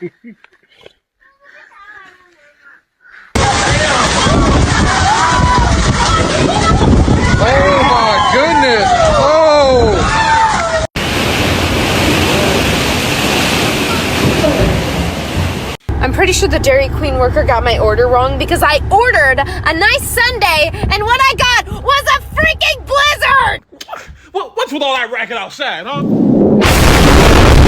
Oh my goodness! Oh! I'm pretty sure the Dairy Queen worker got my order wrong because I ordered a nice sundae and what I got was a freaking blizzard! What's with all that racket outside, huh?